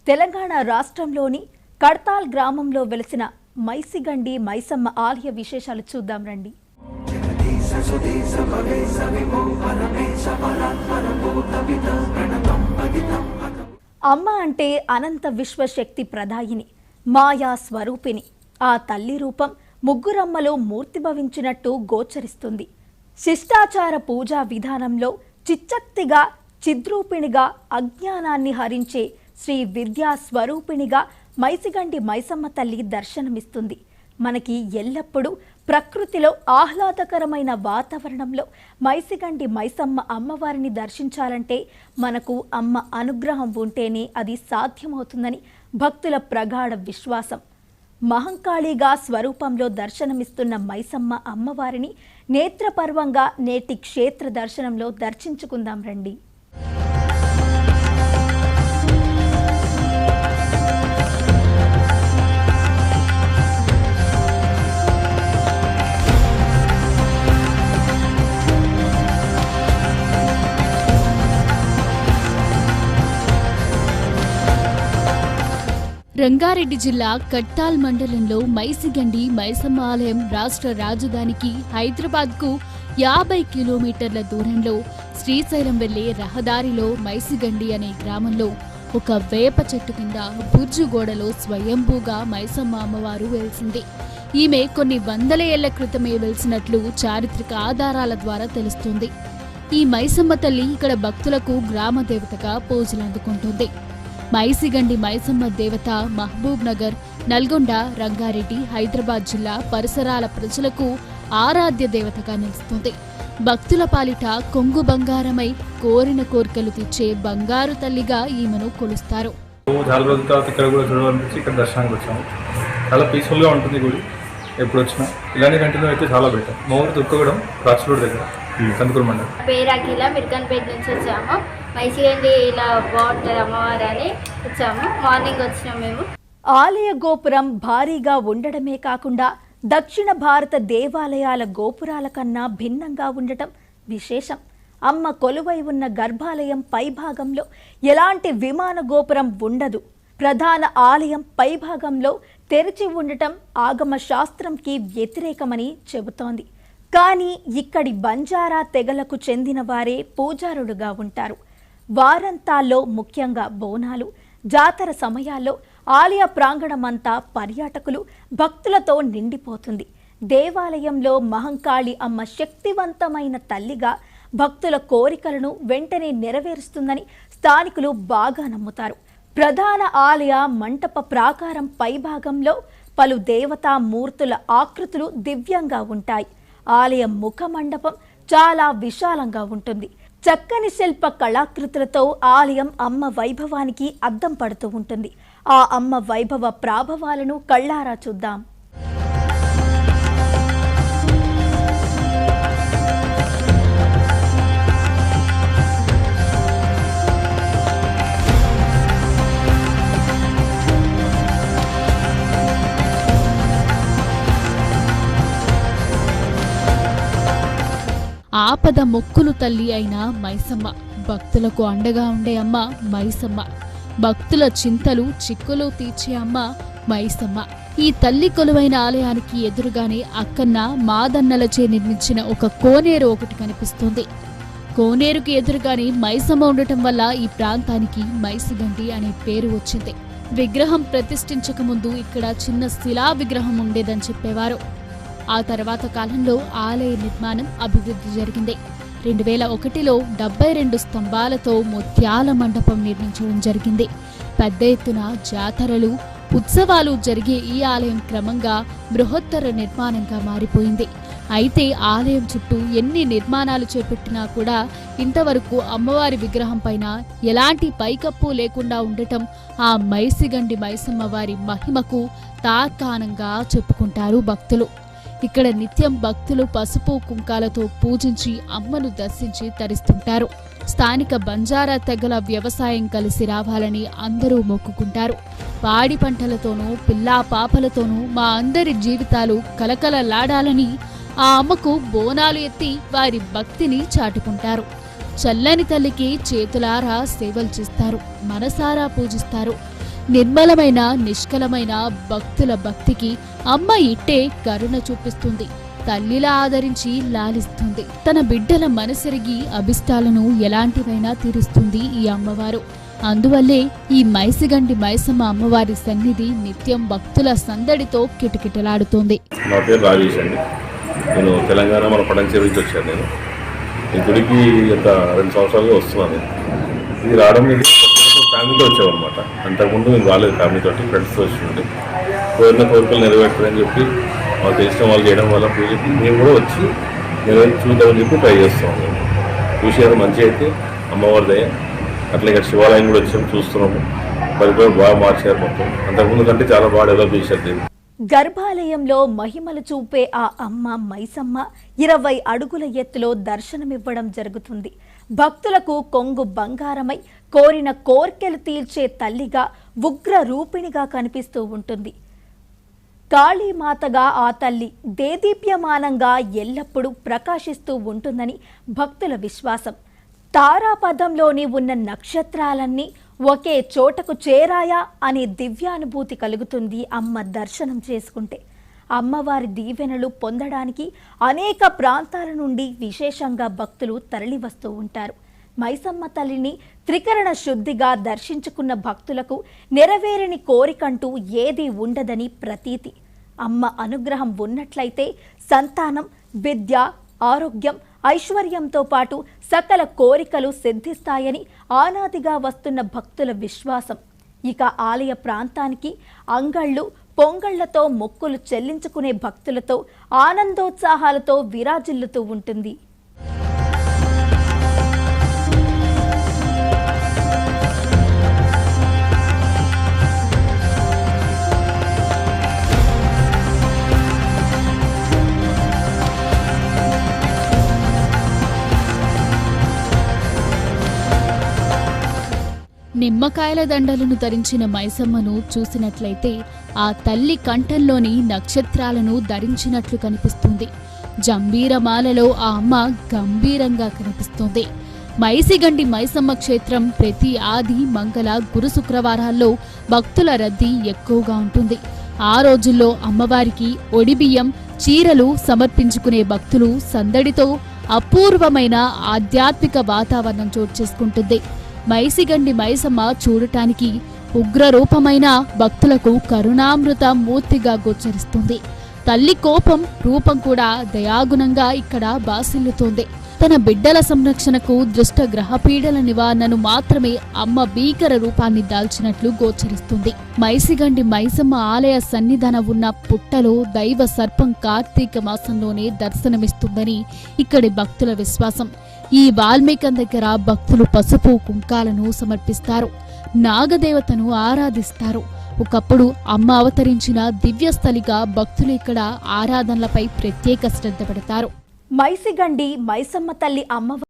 తెలంగాణ రాష్ట్రంలోని కడ్తాల్ గ్రామంలో వెలిసిన మైసిగండి మైసమ్మ ఆలయ విశేషాలు చూద్దాం రండి. అమ్మ అంటే అనంత విశ్వశక్తి ప్రదాయిని, మాయా స్వరూపిణి. ఆ తల్లి రూపం ముగ్గురమ్మలో మూర్తిభవించినట్టు గోచరిస్తుంది. శిష్టాచార పూజా విధానంలో చిచ్చక్తిగా, చిద్రూపిణిగా, అజ్ఞానాన్ని హరించే శ్రీ విద్యా స్వరూపిణిగా మైసిగండి మైసమ్మ తల్లి దర్శనమిస్తుంది. మనకి ఎల్లప్పుడూ ప్రకృతిలో ఆహ్లాదకరమైన వాతావరణంలో మైసిగండి మైసమ్మ అమ్మవారిని దర్శించాలంటే మనకు అమ్మ అనుగ్రహం ఉంటేనే అది సాధ్యమవుతుందని భక్తుల ప్రగాఢ విశ్వాసం. మహంకాళిగా స్వరూపంలో దర్శనమిస్తున్న మైసమ్మ అమ్మవారిని నేత్రపర్వంగా నేటి క్షేత్ర దర్శనంలో దర్శించుకుందాం రండి. రంగారెడ్డి జిల్లా కడ్తాల్ మండలంలో మైసిగండి మైసమ్మ ఆలయం రాష్ట్ర రాజధానికి హైదరాబాద్కు 50 కిలోమీటర్ల దూరంలో శ్రీశైలం వెళ్లే రహదారిలో మైసిగండి అనే గ్రామంలో ఒక వేప చెట్టు కింద బుర్జు గోడలో స్వయంభూగా మైసమ్మ అమ్మవారు వెలిసింది. ఈమె కొన్ని వందల ఏళ్ల క్రితమే వెలిసినట్లు చారిత్రక ఆధారాల ద్వారా తెలుస్తుంది. ఈ మైసమ్మ తల్లి ఇక్కడ భక్తులకు గ్రామ దేవతగా పూజలు అందుకుంటుంది. మైసిగండి మైసమ్మ దేవత మహబూబ్ నగర్, నల్గొండ, రంగారెడ్డి, హైదరాబాద్ జిల్లా పరిసరాల ప్రజలకు ఆరాధ్య దేవతగా నిలుస్తుంది. భక్తుల పాలిట కొంగు బంగారమై కోరిన కోరికలు తీర్చే బంగారు తల్లిగా ఈమెను కొలుస్తారు. చాలా రోజుల తర్వాత ఇక్కడ కూడా చూడాలనిపించి ఇక్కడ దర్శనానికి వచ్చాము. చాలా పీస్ఫుల్గా ఉంటుంది గుడి. ఎప్పుడు వచ్చినా ఇలానే కంటిన్యూ అయితే చాలా బెటర్. మోర్ దుర్గగూడెం రాచలూరు దగ్గర కందుకూరు మండలం. పేరు అఖిల, మిర్కన్పేట నుంచి వచ్చాము. మైసిగండి ఇలా బాగుంటుంది అమ్మవారు అని వచ్చాము. మార్నింగ్ వచ్చినాం మేము. ఆలయ గోపురం భారీగా ఉండడమే కాకుండా దక్షిణ భారత దేవాలయాల గోపురాల కన్నా భిన్నంగా ఉండటం విశేషం. అమ్మ కొలువై ఉన్న గర్భాలయం పైభాగంలో ఎలాంటి విమాన గోపురం ఉండదు. ప్రధాన ఆలయం పైభాగంలో తెరిచి ఉండటం ఆగమ శాస్త్రంకి వ్యతిరేకమని చెబుతోంది. కానీ ఇక్కడి బంజారా తెగలకు చెందిన వారే పూజారులుగా ఉంటారు. వారంతాల్లో ముఖ్యంగా బోనాలు, జాతర సమయాల్లో ఆలయ ప్రాంగణమంతా పర్యాటకులు, భక్తులతో నిండిపోతుంది. దేవాలయంలో మహంకాళి అమ్మ శక్తివంతమైన తల్లిగా భక్తుల కోరికలను వెంటనే నెరవేరుస్తుందని స్థానికులు బాగా నమ్ముతారు. ప్రధాన ఆలయ మంటప ప్రాకారం పైభాగంలో పలు దేవతా మూర్తుల ఆకృతులు దివ్యంగా ఉంటాయి. ఆలయ ముఖ మండపం చాలా విశాలంగా ఉంటుంది. చక్కని శిల్ప కళాకృతులతో ఆలయం అమ్మ వైభవానికి అద్దం పడుతూ ఉంటుంది. ఆ అమ్మ వైభవ ప్రాభవాలను కళ్ళారా చూద్దాం. ఆపద మొక్కులు తల్లి అయిన మైసమ్మ, భక్తులకు అండగా ఉండే అమ్మ మైసమ్మ, భక్తుల చింతలు చిక్కులు తీర్చే అమ్మ మైసమ్మ. ఈ తల్లి కొలువైన ఆలయానికి ఎదురుగానే అక్కన్న మాదన్నలచే నిర్మించిన ఒక కోనేరు ఒకటి కనిపిస్తుంది. కోనేరుకి ఎదురుగానే మైసమ్మ ఉండటం వల్ల ఈ ప్రాంతానికి మైసిగండి అనే పేరు వచ్చింది. విగ్రహం ప్రతిష్ఠించక ముందు ఇక్కడ చిన్న శిలా విగ్రహం ఉండేదని చెప్పేవారు. ఆ తర్వాత కాలంలో ఆలయ నిర్మాణం అభివృద్ధి జరిగింది. 2001లో 72 స్తంభాలతో ముత్యాల మండపం నిర్మించడం జరిగింది. పెద్ద ఎత్తున జాతరలు, ఉత్సవాలు జరిగే ఈ ఆలయం క్రమంగా బృహత్తర నిర్మాణంగా మారిపోయింది. అయితే ఆలయం చుట్టూ ఎన్ని నిర్మాణాలు చేపట్టినా కూడా ఇంతవరకు అమ్మవారి విగ్రహం పైన ఎలాంటి పైకప్పు లేకుండా ఉండటం ఆ మైసిగండి మైసమ్మ వారి మహిమకు తార్కాణంగా చెప్పుకుంటారు భక్తులు. ఇక్కడ నిత్యం భక్తులు పసుపు కుంకాలతో పూజించి అమ్మను దర్శించి తరిస్తుంటారు. స్థానిక బంజారా తెగల వ్యవసాయం కలిసి రావాలని అందరూ మొక్కుకుంటారు. పాడి పంటలతోనూ పిల్లా పాపలతోనూ మా అందరి జీవితాలు కలకలలాడాలని ఆ అమ్మకు బోనాలు ఎత్తి వారి భక్తిని చాటుకుంటారు. చల్లని తల్లికి చేతులారా సేవలు చేస్తారు, మనసారా పూజిస్తారు. నిర్మలమైన నిష్కలమైన భక్తుల భక్తికి అమ్మ ఇట్టే కరుణ చూపిస్తుంది. తల్లిలా ఆదరించి లాలిస్తుంది. తన బిడ్డల మనసెరిగి అభిష్టాలను ఎలాంటివైనా తీరుస్తుంది ఈ అమ్మవారు. అందువల్లే ఈ మైసిగండి మైసమ్మ అమ్మవారి సన్నిధి నిత్యం భక్తుల సందడితో కిటకిటలాడుతోంది. నా పేరు రాజేష్ అండి. నేను తెలంగాణ మన పడంచేరు నుంచి వచ్చాను. నేను ఈ గుడికి గత 2 సంవత్సరాలుగా వస్తున్నాను. ఇది రావడం ఇది ఫ్యామిలీతో వచ్చామన్నమాట. అంతకుముందు నేను రాలేదు, ఫ్యామిలీతో ఫ్రెండ్స్తో వచ్చిండే. కోరిన కోరికలు నెరవేర్తారని చెప్పి మాకు తెలిసిన వాళ్ళు చేయడం వల్ల పూజకి మేము కూడా వచ్చి చూద్దామని చెప్పి ట్రై చేస్తాం. మేము చూసేది మంచి అయితే అమ్మవారి దయ. అట్లా ఇక్కడ శివాలయం కూడా వచ్చాము, చూస్తున్నాము. పరిపాలన బాగా మార్చారు మొత్తం. అంతకుముందు కంటే చాలా బాగా డెవలప్ చేశారు దీన్ని. గర్భాలయంలో మహిమలు చూపే ఆ అమ్మ మైసమ్మ 20 అడుగుల ఎత్తులో దర్శనమివ్వడం జరుగుతుంది. భక్తులకు కొంగు బంగారమై కోరిన కోర్కెలు తీర్చే తల్లిగా ఉగ్ర రూపిణిగా కనిపిస్తూ ఉంటుంది. కాళీమాతగా ఆ తల్లి దేదీప్యమానంగా ఎల్లప్పుడూ ప్రకాశిస్తూ ఉంటుందని భక్తుల విశ్వాసం. తారాపథంలోని ఉన్న నక్షత్రాలన్నీ ఒకే చోటకు చేరాయా అనే దివ్యానుభూతి కలుగుతుంది అమ్మ దర్శనం చేసుకుంటే. అమ్మవారి దీవెనలు పొందడానికి అనేక ప్రాంతాల నుండి విశేషంగా భక్తులు తరలివస్తూ ఉంటారు. మైసమ్మ తల్లిని త్రికరణ శుద్ధిగా దర్శించుకున్న భక్తులకు నెరవేరని కోరికంటూ ఏదీ ఉండదని ప్రతీతి. అమ్మ అనుగ్రహం ఉన్నట్లయితే సంతానం, విద్య, ఆరోగ్యం, ఐశ్వర్యంతో పాటు సకల కోరికలు సిద్ధిస్తాయని ఆనాదిగా వస్తున్న భక్తుల విశ్వాసం. ఇక ఆలయ ప్రాంతానికి అంగళ్ళు, పొంగళ్లతో మొక్కులు చెల్లించుకునే భక్తులతో ఆనందోత్సాహాలతో విరాజిల్లుతూ ఉంటుంది. నిమ్మకాయల దండలను ధరించిన మైసమ్మను చూసినట్లయితే ఆ తల్లి కంఠంలోని నక్షత్రాలను ధరించినట్లు కనిపిస్తుంది. జంబీరమాలలో ఆ అమ్మ గంభీరంగా కనిపిస్తుంది. మైసిగండి మైసమ్మ క్షేత్రం ప్రతి ఆది, మంగళ, గురు శుక్రవారాల్లో భక్తుల రద్దీ ఎక్కువగా ఉంటుంది. ఆ రోజుల్లో అమ్మవారికి ఒడిబియ్యం, చీరలు సమర్పించుకునే భక్తులు సందడితో అపూర్వమైన ఆధ్యాత్మిక వాతావరణం చోటు చేసుకుంటుంది. మైసిగండి మైసమ్మ చూడటానికి ఉగ్రరూపమైన భక్తులకు కరుణామృత మూర్తిగా గోచరిస్తుంది. తల్లి కోపం రూపం కూడా దయాగుణంగా ఇక్కడ బాసిల్లుతోంది. తన బిడ్డల సంరక్షణకు దృష్ట గ్రహపీడల నివారణను మాత్రమే అమ్మ భీకర రూపాన్ని దాల్చినట్లు గోచరిస్తుంది. మైసిగండి మైసమ్మ ఆలయ సన్నిధాన ఉన్న పుట్టలో దైవ సర్పం కార్తీక మాసంలోనే దర్శనమిస్తుందని ఇక్కడి భక్తుల విశ్వాసం. ఈ వాల్మీకం దగ్గర భక్తులు పసుపు, కుంకాలను సమర్పిస్తారు. నాగదేవతను ఆరాధిస్తారు. ఒకప్పుడు అమ్మ అవతరించిన దివ్యస్థలిగా భక్తులు ఇక్కడ ఆరాధనలపై ప్రత్యేక శ్రద్ధ పెడతారు. మైసిగండి మైసమ్మ తల్లి అమ్మవారి